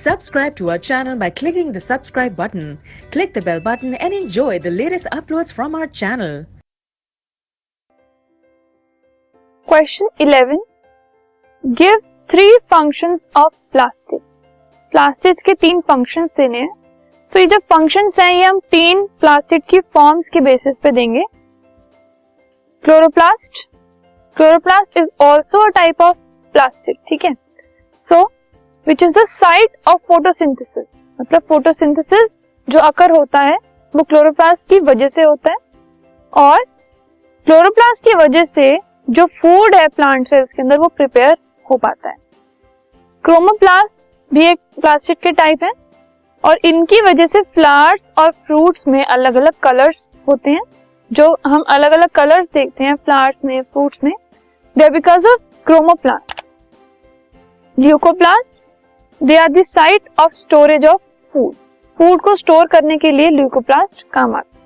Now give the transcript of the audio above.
Subscribe to our channel by clicking the subscribe button. Click the bell button and enjoy the latest uploads from our channel. Question 11. Give 3 functions of plastids. Plastids के 3 functions देने हैं. तो ये जो functions हैं ये हम 3 plastid की फॉर्म्स के बेसिस पे देंगे. Chloroplast. Chloroplast is also a type of plastid. ठीक है. So which is the site of photosynthesis. मतलब फोटोसिंथेसिस जो अकर होता है वो क्लोरोप्लास्ट की वजह से होता है, और क्लोरोप्लास्ट की वजह से जो फूड है प्लांट सेल्स के अंदर वो प्रिपेयर हो पाता है. क्रोमोप्लास्ट भी एक प्लास्टिड के टाइप है, और इनकी वजह से फ्लावर्स और फ्रूट्स में अलग अलग कलर्स होते हैं. जो हम अलग अलग कलर्स देखते हैं फ्लावर्स में, फ्रूट्स में, they are because of chromoplast. Leucoplast, they are the site of storage of food. Food को स्टोर करने के लिए ल्यूकोप्लास्ट काम आता है.